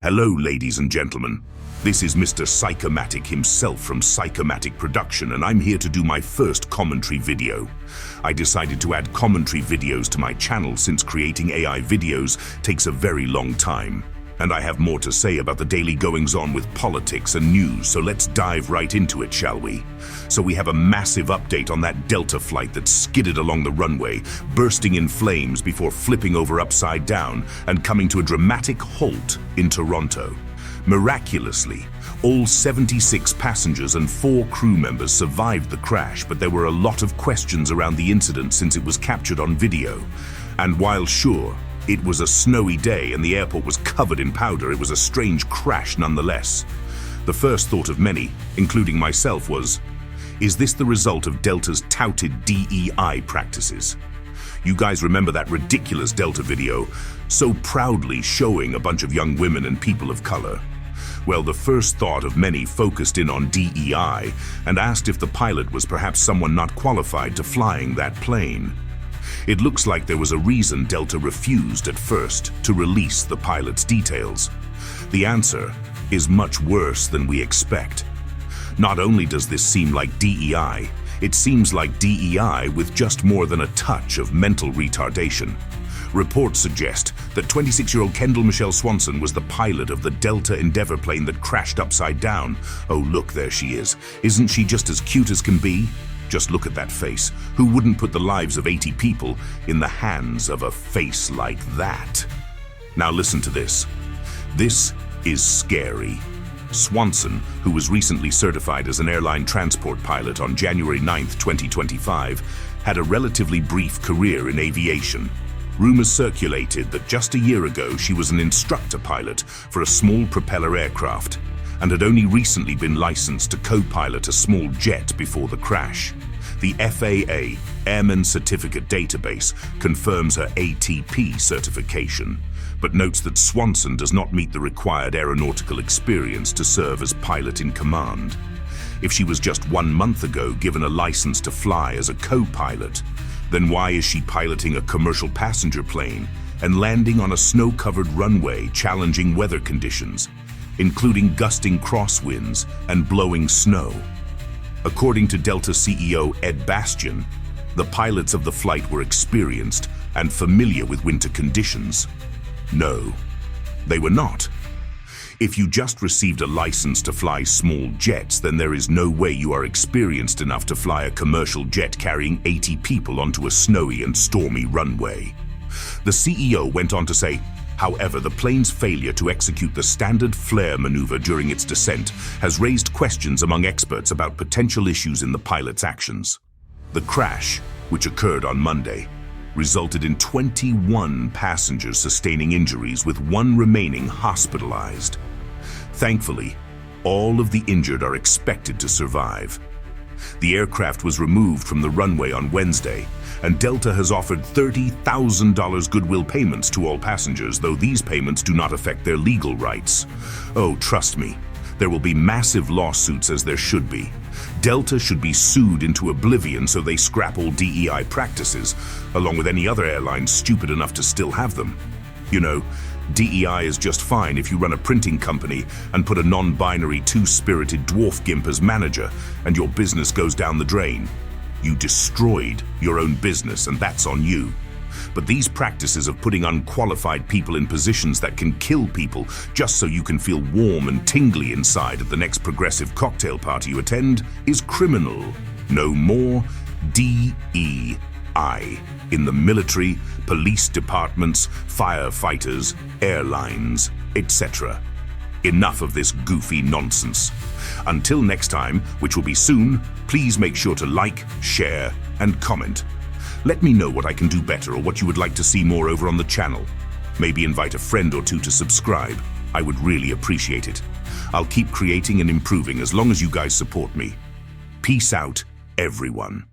Hello, ladies and gentlemen. This is Mr. Psych-O-Matic himself from Psych-O-Matic Production, and I'm here to do my first commentary video. I decided to add commentary videos to my channel since creating AI videos takes a very long time. And I have more to say about the daily goings-on with politics and news, so let's dive right into it, shall we? So we have a massive update on that Delta flight that skidded along the runway, bursting in flames before flipping over upside down and coming to a dramatic halt in Toronto. Miraculously, all 76 passengers and 4 crew members survived the crash, but there were a lot of questions around the incident since it was captured on video. And while sure, it was a snowy day and the airport was covered in powder, it was a strange crash nonetheless. The first thought of many, including myself, was, is this the result of Delta's touted DEI practices? You guys remember that ridiculous Delta video, so proudly showing a bunch of young women and people of color? Well, the first thought of many focused in on DEI and asked if the pilot was perhaps someone not qualified to flying that plane. It looks like there was a reason Delta refused at first to release the pilot's details. The answer is much worse than we expect. Not only does this seem like DEI, it seems like DEI with just more than a touch of mental retardation. Reports suggest that 26-year-old Kendall Michelle Swanson was the pilot of the Delta Endeavour plane that crashed upside down. Oh, look, there she is. Isn't she just as cute as can be? Just look at that face. Who wouldn't put the lives of 80 people in the hands of a face like that? Now listen to this. This is scary. Swanson, who was recently certified as an airline transport pilot on January 9, 2025, had a relatively brief career in aviation. Rumors circulated that just a year ago she was an instructor pilot for a small propeller aircraft and had only recently been licensed to co-pilot a small jet before the crash. The FAA Airman Certificate Database confirms her ATP certification, but notes that Swanson does not meet the required aeronautical experience to serve as pilot in command. If she was just 1 month ago given a license to fly as a co-pilot, then why is she piloting a commercial passenger plane and landing on a snow-covered runway challenging weather conditions, including gusting crosswinds and blowing snow? According to Delta CEO Ed Bastian, the pilots of the flight were experienced and familiar with winter conditions. No, they were not. If you just received a license to fly small jets, then there is no way you are experienced enough to fly a commercial jet carrying 80 people onto a snowy and stormy runway. The CEO went on to say, however, the plane's failure to execute the standard flare maneuver during its descent has raised questions among experts about potential issues in the pilot's actions. The crash, which occurred on Monday, resulted in 21 passengers sustaining injuries, with 1 remaining hospitalized. Thankfully, all of the injured are expected to survive. The aircraft was removed from the runway on Wednesday, and Delta has offered $30,000 goodwill payments to all passengers, though these payments do not affect their legal rights. Oh, trust me, there will be massive lawsuits, as there should be. Delta should be sued into oblivion so they scrap all DEI practices, along with any other airline stupid enough to still have them. You know, DEI is just fine if you run a printing company and put a non-binary two-spirited dwarf gimp as manager and your business goes down the drain. You destroyed your own business, and that's on you. But these practices of putting unqualified people in positions that can kill people just so you can feel warm and tingly inside at the next progressive cocktail party you attend is criminal. No more DEI in the military, police departments, firefighters, airlines, etc. Enough of this goofy nonsense. Until next time, which will be soon, please make sure to like, share, and comment. Let me know what I can do better or what you would like to see more over on the channel. Maybe invite a friend or two to subscribe. I would really appreciate it. I'll keep creating and improving as long as you guys support me. Peace out, everyone.